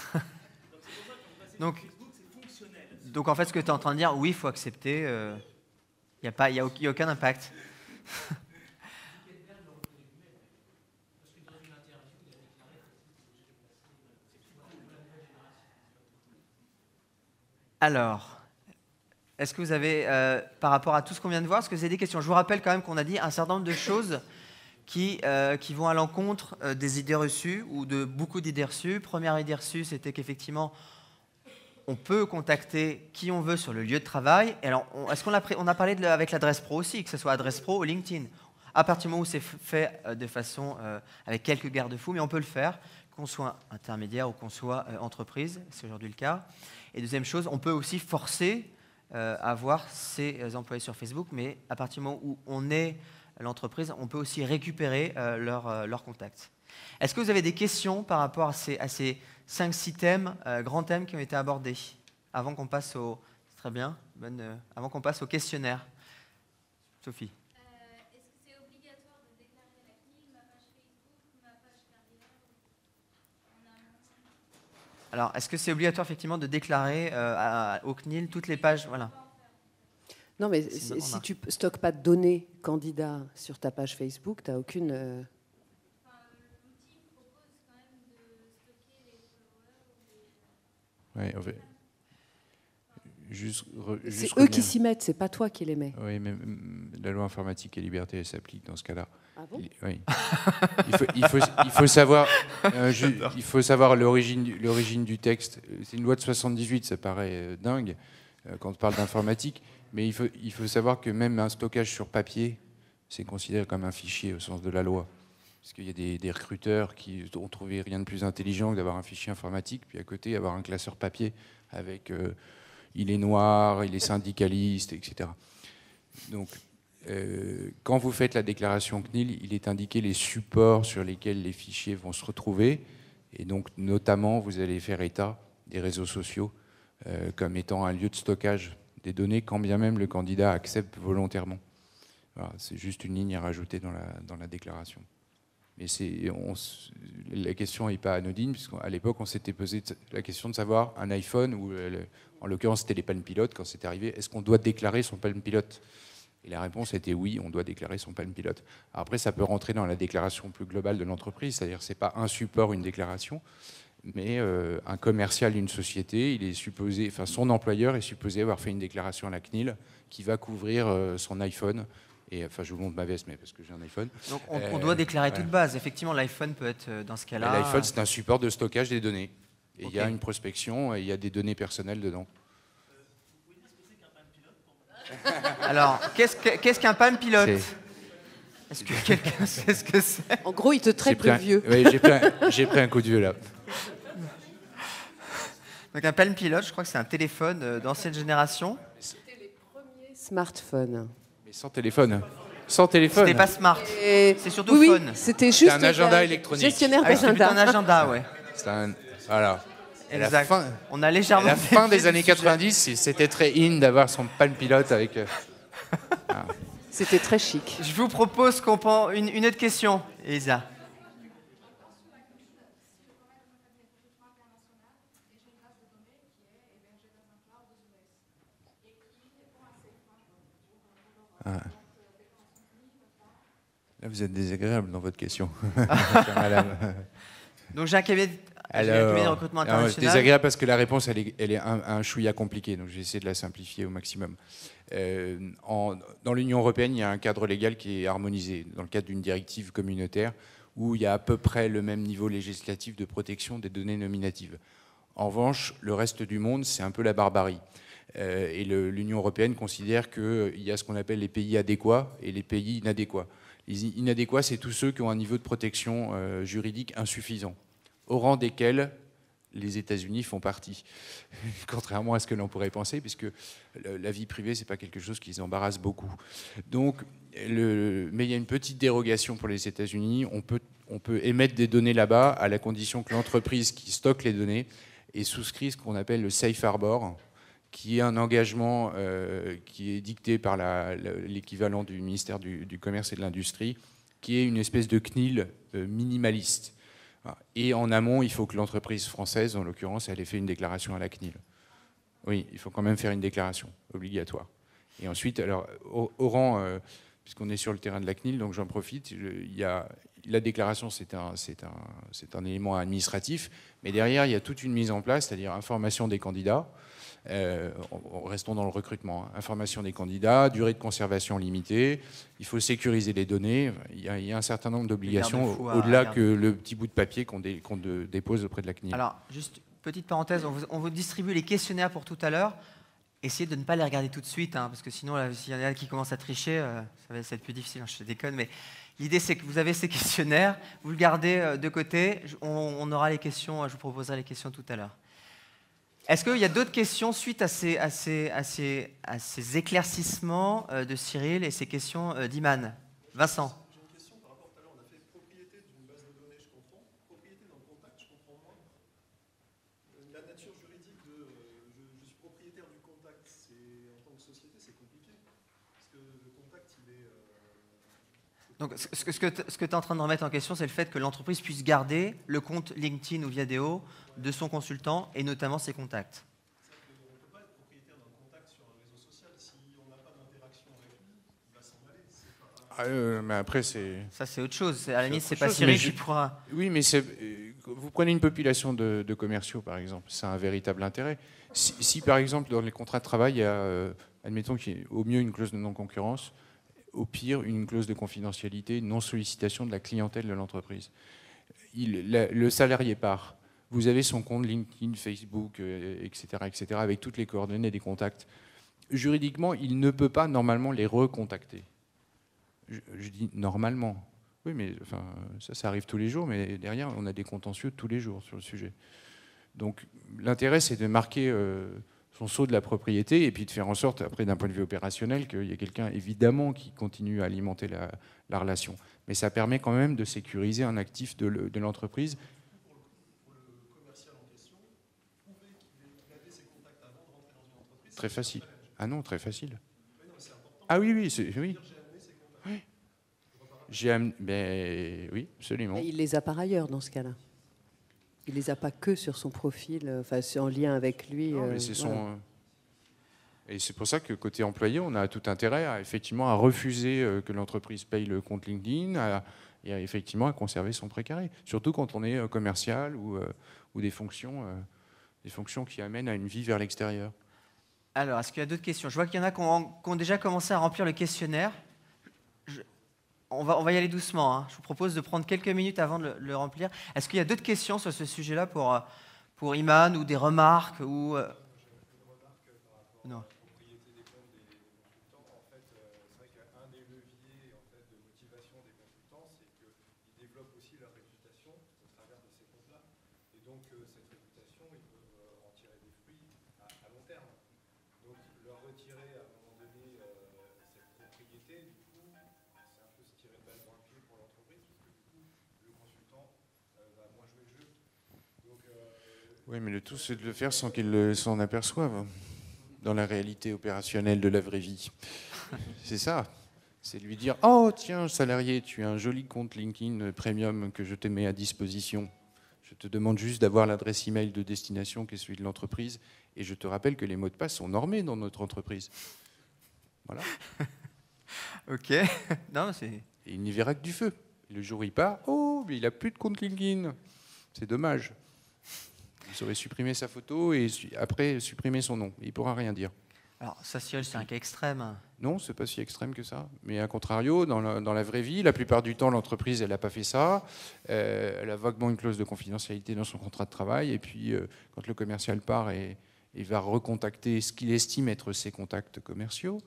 Donc c'est pour ça qu'on est passé sur Facebook, c'est fonctionnel. Donc en fait, ce que tu es en train de dire, oui, il faut accepter, il n'y a aucun impact. Alors, est-ce que vous avez, par rapport à tout ce qu'on vient de voir, est-ce que vous avez des questions? Je vous rappelle quand même qu'on a dit un certain nombre de choses qui vont à l'encontre des idées reçues ou de beaucoup d'idées reçues. Première idée reçue, c'était qu'effectivement, on peut contacter qui on veut sur le lieu de travail. Et alors, est-ce qu'on a parlé avec l'adresse pro aussi, que ce soit adresse pro ou LinkedIn? À partir du moment où c'est fait de façon avec quelques garde-fous, mais on peut le faire, qu'on soit intermédiaire ou qu'on soit entreprise, c'est aujourd'hui le cas. Et deuxième chose, on peut aussi forcer à avoir ses employés sur Facebook, mais à partir du moment où on est l'entreprise, on peut aussi récupérer leurs contacts. Est-ce que vous avez des questions par rapport à ces 5-6 thèmes, grands thèmes qui ont été abordés avant qu'on passe au... Très bien, avant qu'on passe au questionnaire. Sophie. Est-ce que c'est obligatoire de déclarer à la CNIL ma page Facebook, ma page carrière en amont? Alors, est-ce que c'est obligatoire effectivement de déclarer au CNIL toutes les pages? Voilà. Non, mais C'est une bonne si remarque. tu stockes pas de données candidats sur ta page Facebook, tu n'as aucune... L'outil propose quand même de stocker les followers ou les... Ouais, en fait, juste C'est eux revenir. qui s'y mettent, c'est pas toi qui les mets. Oui, mais la loi informatique et liberté, elle s'applique dans ce cas-là. Ah bon? Oui. Il faut savoir, il faut savoir l'origine du texte. C'est une loi de 78, ça paraît dingue quand on parle d'informatique, mais il faut savoir que même un stockage sur papier, c'est considéré comme un fichier au sens de la loi. Parce qu'il y a des recruteurs qui ont trouvé rien de plus intelligent que d'avoir un fichier informatique, puis à côté avoir un classeur papier avec il est noir, il est syndicaliste, etc. Donc, quand vous faites la déclaration CNIL, il est indiqué les supports sur lesquels les fichiers vont se retrouver. Et donc, notamment, vous allez faire état des réseaux sociaux comme étant un lieu de stockage des données, quand bien même le candidat accepte volontairement. Voilà, c'est juste une ligne à rajouter dans la déclaration. Mais la question n'est pas anodine, puisqu'à l'époque, on s'était posé la question de savoir un iPhone, ou en l'occurrence, c'était les Palm Pilot, quand c'est arrivé, est-ce qu'on doit déclarer son Palm Pilot? Et la réponse était oui, on doit déclarer son Palm Pilot. Après, ça peut rentrer dans la déclaration plus globale de l'entreprise, c'est-à-dire que ce n'est pas un support, une déclaration, mais un commercial d'une société, il est supposé, enfin, son employeur est supposé avoir fait une déclaration à la CNIL qui va couvrir son iPhone. Et, enfin, je vous montre ma veste, mais parce que j'ai un iPhone. Donc, on doit déclarer voilà. toute base. Effectivement, l'iPhone peut être dans ce cas-là. L'iPhone, c'est un support de stockage des données. Et il y a Ok. une prospection et il y a des données personnelles dedans. Alors, qu'est-ce qu'un Palm Pilot? C'est- Est-ce que quelqu'un sait ce que c'est? En gros, ils te traitent de vieux. Oui, j'ai pris un coup de vieux là. Donc, un Palm Pilot, je crois que c'est un téléphone d'ancienne génération. Smartphone. Mais sans téléphone. Sans téléphone. C'était pas smart. Et... C'est surtout oui, phone. oui, c'était juste un agenda électronique. gestionnaire Ah, oui, c'était plutôt d'agenda. un agenda, ouais. C'est un... Voilà. Et la Exact. fin, On a à légèrement. la fin dévié des du années sujet. 90, c'était très in d'avoir son Palm Pilot avec... C'était très chic. Je vous propose qu'on prend une autre question, Elisa. Là, vous êtes désagréable dans votre question. Madame. Donc j'ai un cabinet de recrutement international. C'est désagréable parce que la réponse, elle est un chouïa compliquée, donc j'ai essayé de la simplifier au maximum. Dans l'Union européenne, il y a un cadre légal qui est harmonisé dans le cadre d'une directive communautaire où il y a à peu près le même niveau législatif de protection des données nominatives. En revanche, le reste du monde, c'est un peu la barbarie. Et l'Union européenne considère qu'il y a ce qu'on appelle les pays adéquats et les pays inadéquats. Les inadéquats, c'est tous ceux qui ont un niveau de protection juridique insuffisant, au rang desquels les États-Unis font partie, contrairement à ce que l'on pourrait penser, puisque la vie privée, ce n'est pas quelque chose qui les embarrasse beaucoup. Donc, mais il y a une petite dérogation pour les États-Unis. On peut émettre des données là-bas à la condition que l'entreprise qui stocke les données ait souscrit ce qu'on appelle le Safe Harbor, qui est un engagement qui est dicté par l'équivalent du ministère du Commerce et de l'Industrie, qui est une espèce de CNIL minimaliste. Et en amont, il faut que l'entreprise française, en l'occurrence, elle ait fait une déclaration à la CNIL. Oui, il faut quand même faire une déclaration obligatoire. Et ensuite, alors, au rang, puisqu'on est sur le terrain de la CNIL, donc j'en profite, la déclaration, c'est un élément administratif, mais derrière, il y a toute une mise en place, c'est-à-dire information des candidats. Restons dans le recrutement. Information des candidats, durée de conservation limitée, il faut sécuriser les données, il y a un certain nombre d'obligations garde-fous à au-delà regarder. que le petit bout de papier qu'on dépose auprès de la CNIL. Alors, juste petite parenthèse, on vous distribue les questionnaires pour tout à l'heure. Essayez de ne pas les regarder tout de suite, hein, parce que sinon, là, s'il y en a qui commencent à tricher, ça va être plus difficile, hein, je déconne, mais l'idée, c'est que vous avez ces questionnaires, vous le gardez de côté, on aura les questions, je vous proposerai les questions tout à l'heure. Est-ce qu'il y a d'autres questions suite à ces éclaircissements de Cyril et ces questions d'Iman? Vincent? J'ai une question par rapport à tout à l'heure. On a fait propriété d'une base de données, je comprends. Propriété d'un contact, je comprends moins. La nature juridique de je suis propriétaire du contact, en tant que société, c'est compliqué. Parce que le contact, il est. Donc, ce que tu es en train de remettre en question, c'est le fait que l'entreprise puisse garder le compte LinkedIn ou Viadeo de son consultant et notamment ses contacts. On ne peut pas être propriétaire d'un contact sur un réseau social. Si on n'a pas d'interaction avec lui, il va s'en aller. Mais après, c'est... Ça, c'est autre chose. À la limite, c'est autre pas chose, Cyril mais qui pourra... Oui, mais vous prenez une population de commerciaux, par exemple. C'est un véritable intérêt. Si, par exemple, dans les contrats de travail, il y a, admettons qu'il y ait au mieux une clause de non-concurrence, au pire, une clause de confidentialité, non-sollicitation de la clientèle de l'entreprise. Le salarié part. Vous avez son compte LinkedIn, Facebook, etc., avec toutes les coordonnées des contacts. Juridiquement, il ne peut pas normalement les recontacter. Je dis normalement. Oui, mais enfin, ça arrive tous les jours, mais derrière, on a des contentieux tous les jours sur le sujet. Donc, l'intérêt, c'est de marquer son sceau de la propriété et puis de faire en sorte, après, d'un point de vue opérationnel, qu'il y ait quelqu'un, évidemment, qui continue à alimenter la relation. Mais ça permet quand même de sécuriser un actif de l'entreprise. Très facile. Ah non, très facile. Ah oui, oui, oui. Oui, absolument. Et il les a par ailleurs dans ce cas-là. Il les a pas que sur son profil, enfin en lien avec lui. Non, mais c'est voilà. Et c'est pour ça que côté employé, on a tout intérêt effectivement à refuser que l'entreprise paye le compte LinkedIn et effectivement à conserver son précaré. Surtout quand on est commercial ou des fonctions qui amènent à une vie vers l'extérieur. Alors, est-ce qu'il y a d'autres questions? Je vois qu'il y en a qui ont déjà commencé à remplir le questionnaire. On va y aller doucement, hein. Je vous propose de prendre quelques minutes avant de le remplir. Est-ce qu'il y a d'autres questions sur ce sujet-là pour Iman ou des remarques ou non. Oui, mais le tout, c'est de le faire sans qu'ils s'en aperçoivent dans la réalité opérationnelle de la vraie vie. C'est ça. C'est de lui dire « Oh, tiens, salarié, tu as un joli compte LinkedIn Premium que je te mets à disposition. Je te demande juste d'avoir l'adresse email de destination qui est celui de l'entreprise. Et je te rappelle que les mots de passe sont normés dans notre entreprise. » Voilà. Ok. Non, c'est... Et il n'y verra que du feu. Le jour où il part, oh, mais il n'a plus de compte LinkedIn. C'est dommage. Il saurait supprimer sa photo et après supprimer son nom. Il ne pourra rien dire. Alors, ça, Cyril, c'est un cas extrême. Non, ce n'est pas si extrême que ça. Mais à contrario, dans la vraie vie, la plupart du temps, l'entreprise, elle n'a pas fait ça. Elle a vaguement une clause de confidentialité dans son contrat de travail. Et puis, quand le commercial part et va recontacter ce qu'il estime être ses contacts commerciaux,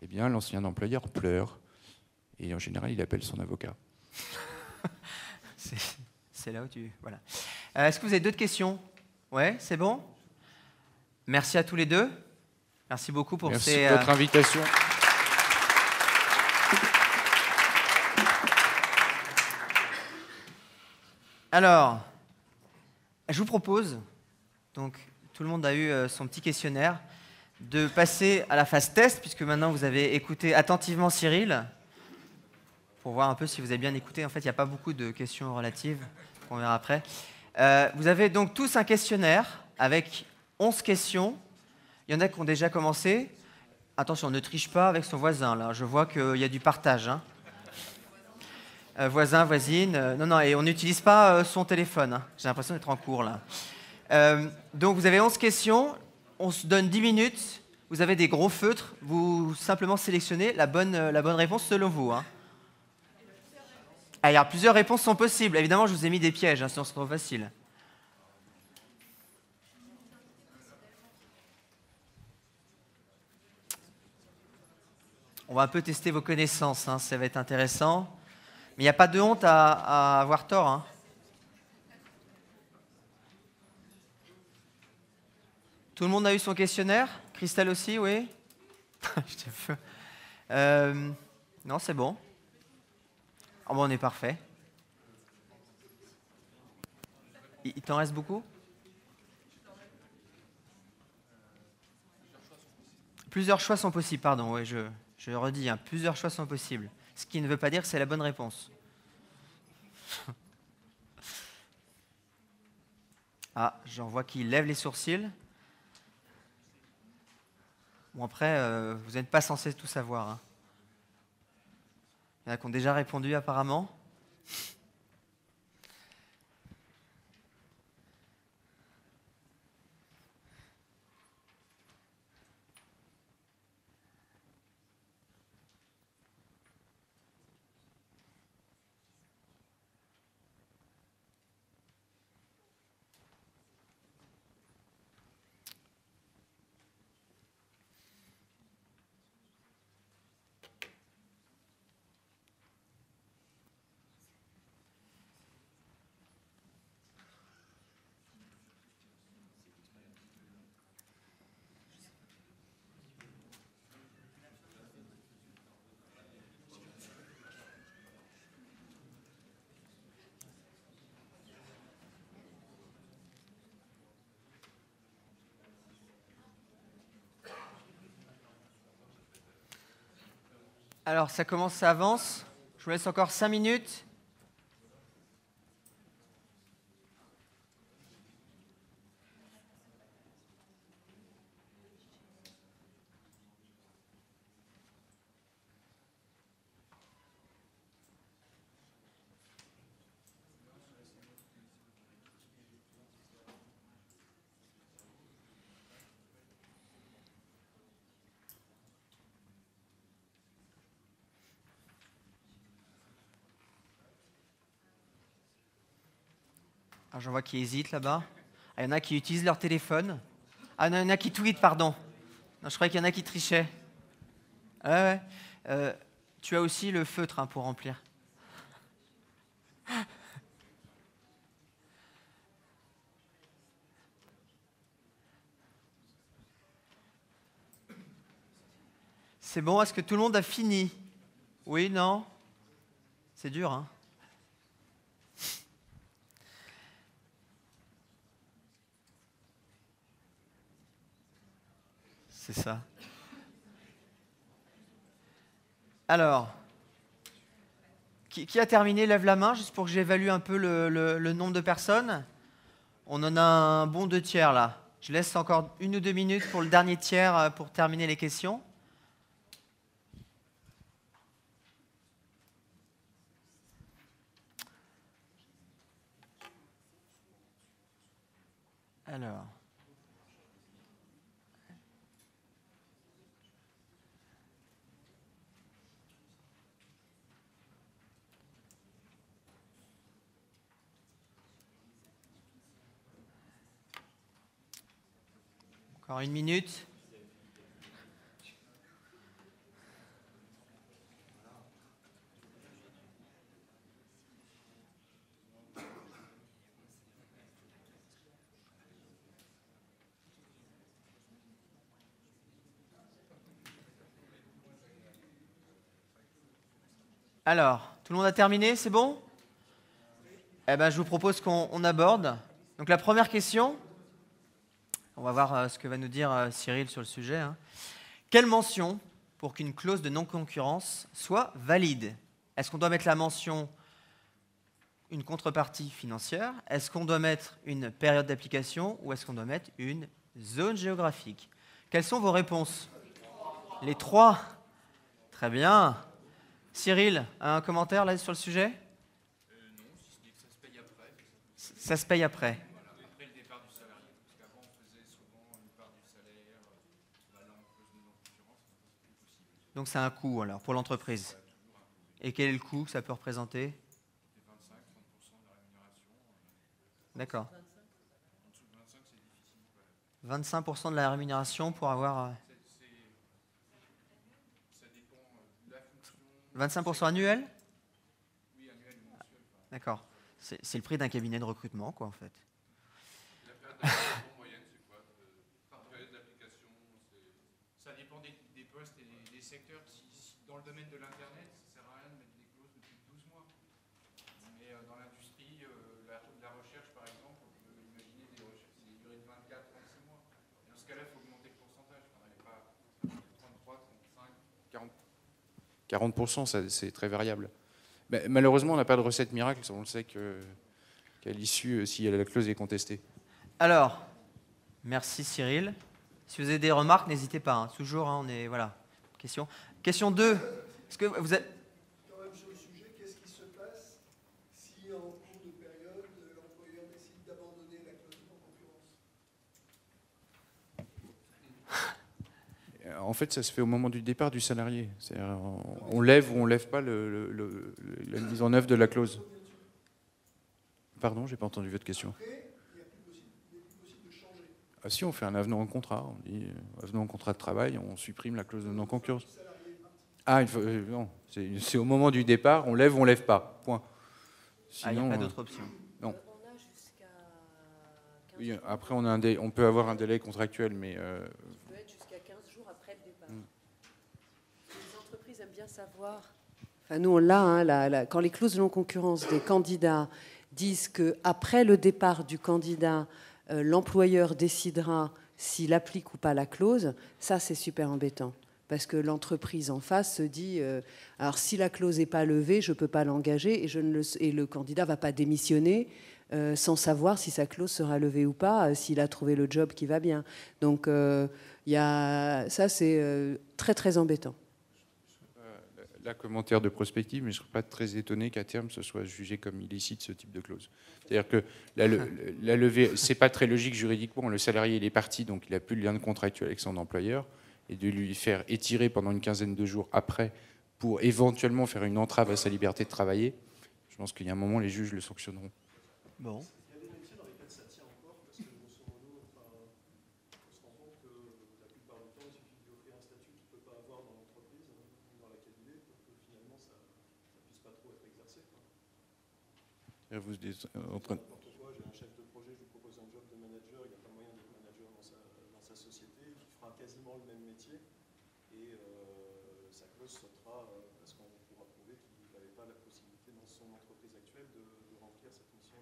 eh bien, l'ancien employeur pleure. Et en général, il appelle son avocat. C'est là où tu... Voilà. Est-ce que vous avez d'autres questions? Ouais, c'est bon? Merci à tous les deux. Merci beaucoup pour Merci de votre invitation. Alors, je vous propose, donc tout le monde a eu son petit questionnaire, de passer à la phase test, puisque maintenant vous avez écouté attentivement Cyril, pour voir un peu si vous avez bien écouté. En fait, il n'y a pas beaucoup de questions relatives, on verra après. Vous avez donc tous un questionnaire avec 11 questions. Il y en a qui ont déjà commencé. Attention, ne triche pas avec son voisin, là. Je vois qu'il y a du partage. Hein. Voisin, voisine. Non, et on n'utilise pas son téléphone. Hein. J'ai l'impression d'être en cours, là. Donc, vous avez 11 questions. On se donne 10 minutes. Vous avez des gros feutres. Vous simplement sélectionnez la bonne réponse selon vous. Hein. Alors, plusieurs réponses sont possibles. Évidemment, je vous ai mis des pièges, hein, sinon c'est trop facile. On va un peu tester vos connaissances, hein, ça va être intéressant. Mais il n'y a pas de honte à avoir tort. Hein. Tout le monde a eu son questionnaire? Christelle aussi, oui? J'étais fou. Non, c'est bon. Oh, bon, on est parfait. Il t'en reste beaucoup? Plusieurs choix sont possibles, pardon, oui, je redis, hein, plusieurs choix sont possibles. Ce qui ne veut pas dire que c'est la bonne réponse. Ah, j'en vois qui lèvent les sourcils. Bon, après, vous n'êtes pas censé tout savoir. Hein. Il y en a qui ont déjà répondu, apparemment. Alors, ça commence, ça avance. Je vous laisse encore 5 minutes. Ah, j'en vois qui hésitent là-bas. Ah, il y en a qui utilisent leur téléphone. Ah non, il y en a qui tweetent, pardon. Non, je croyais qu'il y en a qui trichaient. Ah, ouais. Tu as aussi le feutre hein, pour remplir. C'est bon, est-ce que tout le monde a fini? Oui, non? C'est dur, hein? C'est ça. Alors, qui a terminé? Lève la main, juste pour que j'évalue un peu le nombre de personnes. On en a un bon 2/3 là. Je laisse encore 1 ou 2 minutes pour le dernier tiers pour terminer les questions. Alors. Encore 1 minute. Alors, tout le monde a terminé, c'est bon? Eh ben, je vous propose qu'on aborde. Donc la première question, on va voir ce que va nous dire Cyril sur le sujet. Hein. Quelle mention pour qu'une clause de non-concurrence soit valide? Est-ce qu'on doit mettre la mention une contrepartie financière? Est-ce qu'on doit mettre une période d'application? Ou est-ce qu'on doit mettre une zone géographique? Quelles sont vos réponses? Les 3. Très bien. Cyril, un commentaire là sur le sujet? Non, si ce n'est que ça se paye après. Ça se paye après. Voilà, après le départ du salarié. Parce qu'avant, on faisait souvent une part du salaire, là, on pose de non-concurrence, c'est plus possible. Donc c'est un coût alors pour l'entreprise. Et quel est le coût que ça peut représenter? 25-30% de la rémunération. D'accord. En dessous de 25, c'est difficile. 25% de la rémunération pour avoir... Ça dépend 25% annuel? Oui, annuel ou mensuel. D'accord. C'est le prix d'un cabinet de recrutement, quoi, en fait. La période d'application moyenne, c'est quoi? Par période d'application, Ça dépend des postes et des secteurs. Dans le domaine de l'Internet, ça ne sert à rien de mettre des clauses de plus de 12 mois. Mais dans l'industrie, la recherche, par exemple, on peut imaginer des durées de 24-36 mois. Et dans ce cas-là, il faut augmenter le pourcentage. On n'avait pas 33, 35, 40%, c'est très variable. Mais malheureusement, on n'a pas de recette miracle. On le sait qu'à l'issue, si la clause est contestée. Alors, merci Cyril. Si vous avez des remarques, n'hésitez pas. Hein. Toujours, hein, on est... Voilà. Question 2. Est-ce que vous êtes... Quand même sur le sujet, qu'est-ce qui se passe si en cours de période, l'employeur décide d'abandonner la clause de non-concurrence? En fait, ça se fait au moment du départ du salarié. C'est-à-dire, on lève ou on ne lève pas la mise en œuvre de la clause. Pardon, j'ai pas entendu votre question. Après, il n'est plus possible de changer. Ah si, on fait un avenant en contrat. On dit avenant en contrat de travail, on supprime la clause de non-concurrence. Ah, non, c'est au moment du départ, on lève ou on ne lève pas. Point. Sinon, il n'y a pas d'autre option. Non. On a jusqu'à 15 Oui, jours. après, on peut avoir un délai contractuel, mais... Ça peut être jusqu'à 15 jours après le départ. Les entreprises aiment bien savoir. Enfin, nous, on l'a, hein, quand les clauses de non-concurrence des candidats disent qu'après le départ du candidat, l'employeur décidera s'il applique ou pas la clause, ça, c'est super embêtant. Parce que l'entreprise en face se dit alors si la clause n'est pas levée, je ne peux pas l'engager et le candidat ne va pas démissionner sans savoir si sa clause sera levée ou pas, s'il a trouvé le job qui va bien. Donc ça, c'est très, très embêtant. Là, commentaire de prospective, mais je ne serais pas très étonné qu'à terme, ce soit jugé comme illicite, ce type de clause. C'est-à-dire que la levée, ce n'est pas très logique juridiquement. Le salarié, il est parti, donc il n'a plus le lien contractuel avec son employeur. Et de lui faire étirer pendant une quinzaine de jours après pour éventuellement faire une entrave à sa liberté de travailler, je pense qu'il y a un moment, les juges le sanctionneront. Bon. Il y a des métiers dans lesquels ça tient encore, parce que grosso modo, on se rend compte que la plupart du temps, il suffit de lui offrir un statut qu'il ne peut pas avoir dans l'entreprise, ou dans laquelle il est, pour que finalement, ça ne puisse pas trop être exercé. Et vous êtes en train de... J'ai un chef de projet, je lui propose un job de manager, il n'a pas moyen d'être manager dans sa société, il fera quasiment le même métier, et sa clause sautera parce qu'on pourra prouver qu'il n'avait pas la possibilité dans son entreprise actuelle de remplir cette mission.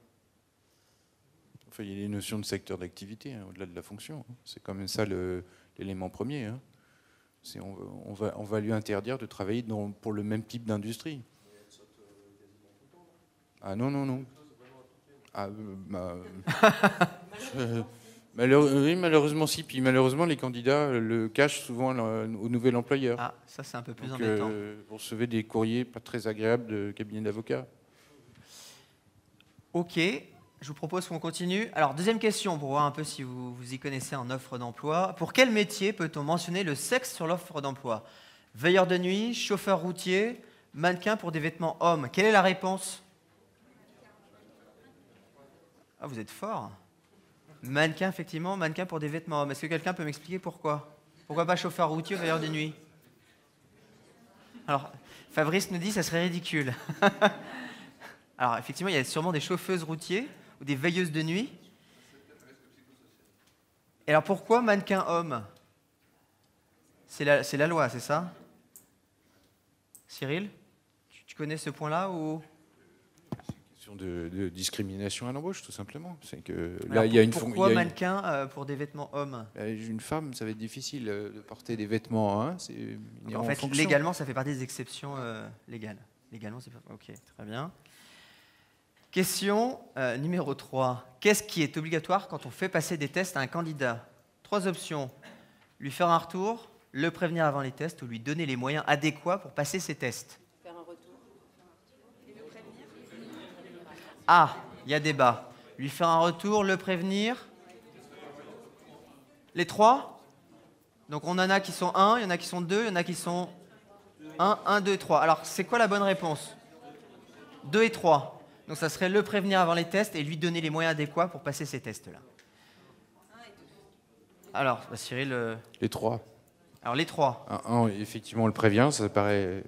Enfin, il y a les notions de secteur d'activité, hein, au-delà de la fonction. Hein. C'est quand même ça l'élément premier. Hein. On va lui interdire de travailler pour le même type d'industrie. Mais elle saute quasiment tout le temps. Ah non, non, non. Ah, oui, malheureusement si. Puis malheureusement, les candidats le cachent souvent au nouvel employeur. Ah, ça c'est un peu plus Donc, embêtant. vous recevez des courriers pas très agréables de cabinets d'avocats. Ok, je vous propose qu'on continue. Alors, deuxième question, pour voir un peu si vous y connaissez en offre d'emploi. Pour quel métier peut-on mentionner le sexe sur l'offre d'emploi? Veilleur de nuit, chauffeur routier, mannequin pour des vêtements hommes. Quelle est la réponse? Ah, vous êtes fort. Mannequin, effectivement, mannequin pour des vêtements hommes. Est-ce que quelqu'un peut m'expliquer pourquoi? Pourquoi pas chauffeur routier ou veilleur de nuit? Alors, Fabrice nous dit que ça serait ridicule. Alors, effectivement, il y a sûrement des chauffeuses routiers ou des veilleuses de nuit. Et alors, pourquoi mannequin homme? C'est la loi, c'est ça? Cyril, tu connais ce point-là ou... De discrimination à l'embauche, tout simplement. C'est que Alors, là, il y a une pourquoi mannequin pour des vêtements hommes? Une femme, ça va être difficile de porter des vêtements. Hein, en fait, légalement, ça fait partie des exceptions légales. Légalement, c'est pas... Ok, très bien. Question numéro 3. Qu'est-ce qui est obligatoire quand on fait passer des tests à un candidat? 3 options. Lui faire un retour, le prévenir avant les tests ou lui donner les moyens adéquats pour passer ses tests. Faire un retour. Ah, il y a débat. Lui faire un retour, le prévenir. Les 3? Donc on en a qui sont 1, il y en a qui sont 2, il y en a qui sont 1, 2, 3. Alors c'est quoi la bonne réponse? 2 et 3. Donc ça serait le prévenir avant les tests et lui donner les moyens adéquats pour passer ces tests-là. Alors, Cyril... Les 3. Alors les 3. Un, effectivement, on le prévient, ça paraît...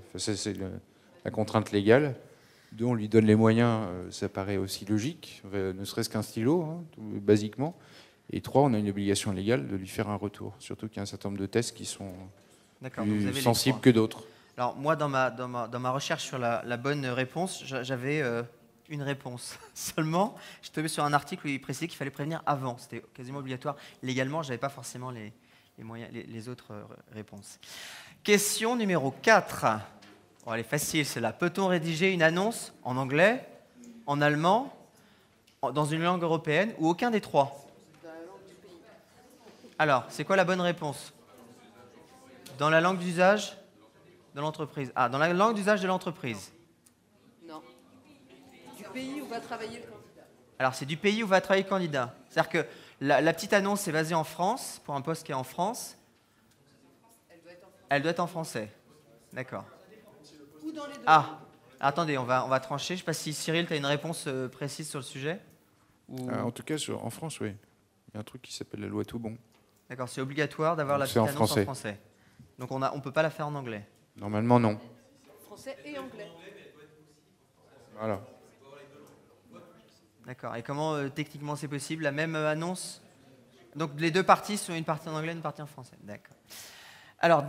la contrainte légale. 2, on lui donne les moyens, ça paraît aussi logique, ne serait-ce qu'un stylo, hein, basiquement. Et 3, on a une obligation légale de lui faire un retour, surtout qu'il y a un certain nombre de tests qui sont plus sensibles que d'autres. Alors moi, dans ma recherche sur la bonne réponse, j'avais une réponse seulement. Je suis tombé sur un article où il précisait qu'il fallait prévenir avant. C'était quasiment obligatoire. Légalement, je n'avais pas forcément les autres réponses. Question numéro 4. Oh, elle est facile, celle-là. Peut-on rédiger une annonce en anglais, en allemand, dans une langue européenne ou aucun des trois? Alors, c'est quoi la bonne réponse? Dans la langue d'usage de l'entreprise. Ah, dans la langue d'usage de l'entreprise. Non. Du pays où va travailler le candidat. Alors, c'est du pays où va travailler le candidat. C'est-à-dire que la petite annonce est basée en France, pour un poste qui est en France. Elle doit être en français. D'accord. Ou dans les deux. Ah, attendez, on va trancher. Je ne sais pas si Cyril, tu as une réponse précise sur le sujet ou... En tout cas, en France, oui. Il y a un truc qui s'appelle la loi Toubon. D'accord, c'est obligatoire d'avoir la petite annonce en français. Donc on ne peut pas la faire en anglais. Normalement, non. Français et anglais. Voilà. D'accord. Et comment techniquement c'est possible? La même annonce? Donc les deux parties sont une partie en anglais et une partie en français. D'accord. Alors,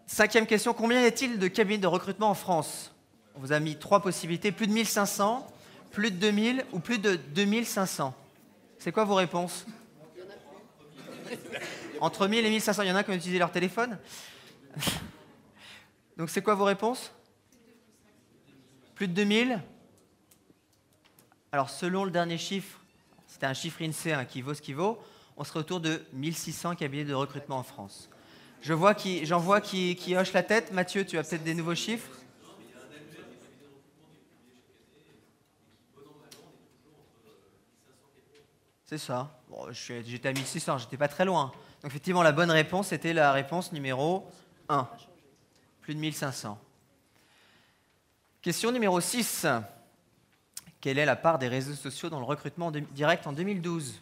5e question. Combien y a-t-il de cabinets de recrutement en France? On vous a mis 3 possibilités. Plus de 1500, plus de 2000 ou plus de 2500. C'est quoi vos réponses? Entre 1000 et 1500, il y en a qui ont utilisé leur téléphone. Donc c'est quoi vos réponses? Plus de 2000? Alors selon le dernier chiffre, c'était un chiffre INSEE hein, qui vaut ce qu'il vaut, on serait autour de 1600 cabinets de recrutement en France. J'en vois qui hoche la tête. Mathieu, tu as peut-être des nouveaux chiffres? C'est ça. Bon, j'étais à 1600, j'étais pas très loin. Donc effectivement, la bonne réponse était la réponse numéro 1. Plus de 1500. Question numéro 6. Quelle est la part des réseaux sociaux dans le recrutement direct en 2012?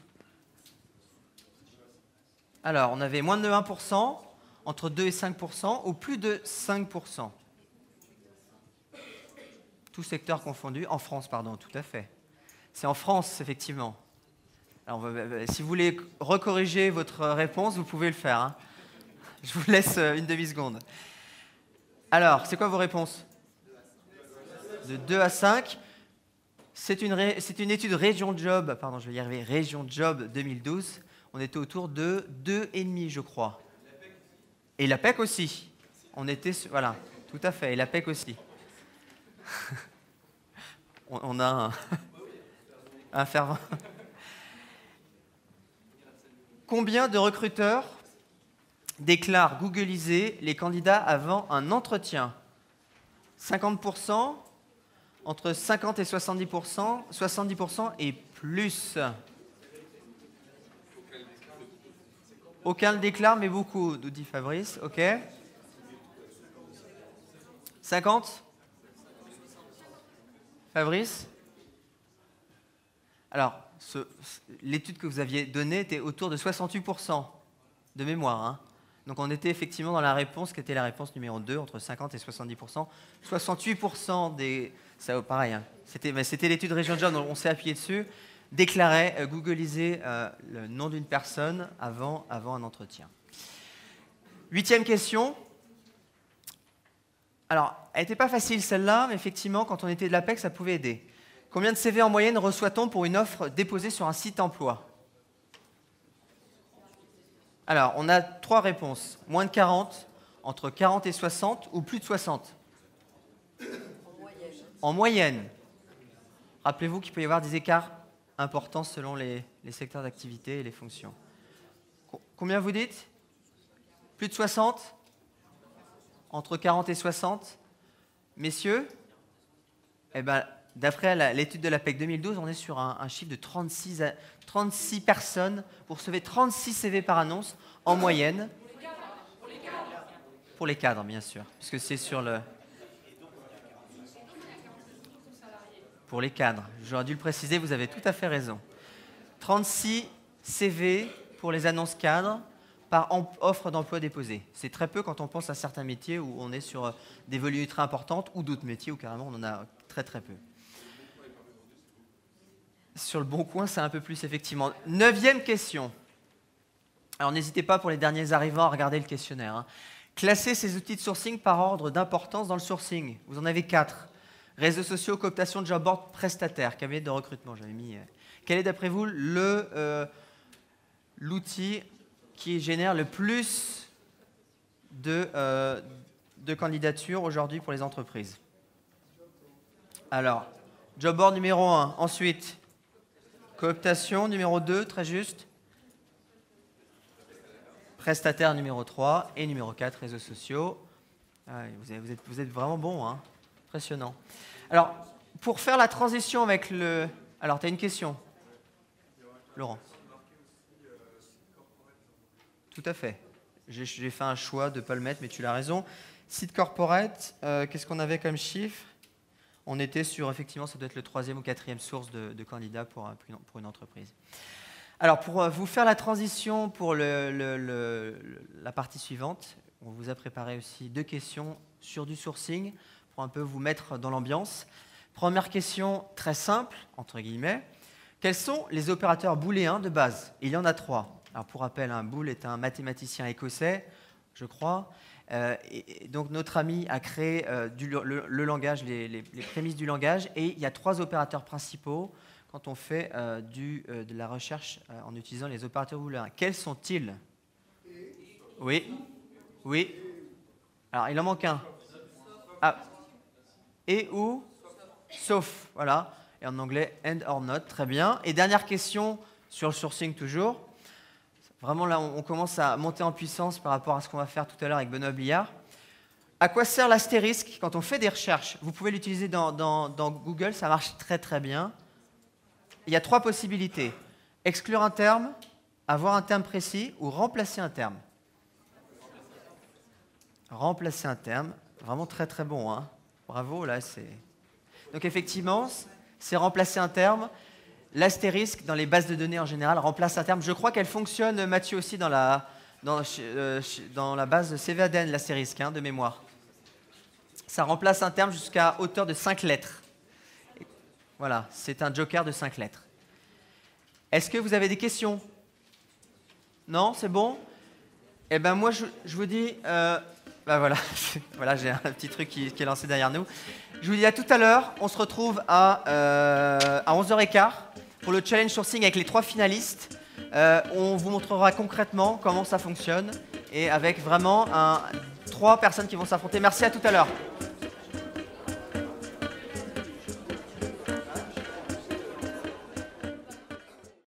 Alors, on avait moins de 1%, entre 2 et 5%, ou plus de 5%. Tout secteur confondu. En France, pardon, tout à fait. C'est en France, effectivement. Alors, si vous voulez recorriger votre réponse, vous pouvez le faire. Hein. Je vous laisse une demi-seconde. Alors, c'est quoi vos réponses? De 2 à 5. C'est une étude Région Job, pardon, je vais y arriver, Région Job 2012. On était autour de 2,5, je crois. Et l'APEC aussi. On était, voilà, tout à fait. Et l'APEC aussi. on a un fervent. Combien de recruteurs déclarent googliser les candidats avant un entretien? 50%, entre 50 et 70%, 70% et plus. Aucun le déclare, mais beaucoup, nous dit Fabrice. OK. 50? Fabrice? Alors, l'étude que vous aviez donnée était autour de 68% de mémoire. Hein. Donc on était effectivement dans la réponse qui était la réponse numéro 2, entre 50 et 70%. 68% des... Ça, pareil, hein. C'était l'étude Région Job, on s'est appuyé dessus, déclarait googliser le nom d'une personne avant un entretien. 8e question. Alors, elle n'était pas facile celle-là, mais effectivement, quand on était de l'APEC, ça pouvait aider. Combien de CV en moyenne reçoit-on pour une offre déposée sur un site emploi? Alors, on a 3 réponses. Moins de 40, entre 40 et 60 ou plus de 60? En moyenne. Rappelez-vous qu'il peut y avoir des écarts importants selon les secteurs d'activité et les fonctions. Combien vous dites? Plus de 60? Entre 40 et 60? Messieurs? Eh bien, d'après l'étude de l'APEC 2012, on est sur un chiffre de 36 personnes. Vous recevez 36 CV par annonce en moyenne. Pour les cadres, bien sûr. Puisque c'est sur le... Pour les cadres. J'aurais dû le préciser, vous avez tout à fait raison. 36 CV pour les annonces cadres, par offre d'emploi déposée. C'est très peu quand on pense à certains métiers où on est sur des volumes très importantes ou d'autres métiers où carrément on en a très très peu. Sur le Bon Coin, c'est un peu plus effectivement. 9e question. Alors n'hésitez pas pour les derniers arrivants à regarder le questionnaire. Hein. Classez ces outils de sourcing par ordre d'importance dans le sourcing. Vous en avez 4. Réseaux sociaux, cooptation, job board, prestataire, cabinet de recrutement. J'avais mis. Quel est d'après vous l'outil qui génère le plus de candidatures aujourd'hui pour les entreprises? Alors, job board numéro 1. Ensuite, cooptation numéro 2, très juste. Prestataire numéro 3 et numéro 4, réseaux sociaux. Ah, vous êtes vraiment bon, hein. Impressionnant. Alors, pour faire la transition avec le... Alors, tu as une question, Laurent? Tout à fait. J'ai fait un choix de ne pas le mettre, mais tu l'as raison. Site corporate, qu'est-ce qu'on avait comme chiffre? On était sur, effectivement, ça doit être le 3e ou 4e source de candidats pour une entreprise. Alors, pour vous faire la transition pour la partie suivante, on vous a préparé aussi 2 questions sur du sourcing pour un peu vous mettre dans l'ambiance. Première question très simple, entre guillemets. Quels sont les opérateurs booléens de base? Il y en a 3. Alors, pour rappel, un boole est un mathématicien écossais, je crois. Et donc notre ami a créé le langage, les prémices du langage, et il y a 3 opérateurs principaux quand on fait de la recherche en utilisant les opérateurs booléens. Quels sont-ils? Oui. Oui. Alors il en manque un. Ah. Et ou sauf. Voilà. Et en anglais and or not. Très bien. Et dernière question sur le sourcing toujours. Vraiment, là, on commence à monter en puissance par rapport à ce qu'on va faire tout à l'heure avec Benoît Billard. À quoi sert l'astérisque quand on fait des recherches? Vous pouvez l'utiliser dans Google, ça marche très très bien. Il y a 3 possibilités. Exclure un terme, avoir un terme précis ou remplacer un terme. Remplacer un terme, vraiment très très bon. Hein. Bravo, là c'est... Donc effectivement, c'est remplacer un terme. L'astérisque, dans les bases de données en général, remplace un terme. Je crois qu'elle fonctionne, Mathieu, aussi dans la base de CVADN, l'astérisque, hein, de mémoire. Ça remplace un terme jusqu'à hauteur de 5 lettres. Voilà, c'est un joker de 5 lettres. Est-ce que vous avez des questions? Non, c'est bon? Eh bien, moi, je vous dis... voilà, voilà, j'ai un petit truc qui est lancé derrière nous. Je vous dis à tout à l'heure. On se retrouve à 11h15 pour le challenge sourcing avec les 3 finalistes. On vous montrera concrètement comment ça fonctionne et avec vraiment 3 personnes qui vont s'affronter. Merci, à tout à l'heure.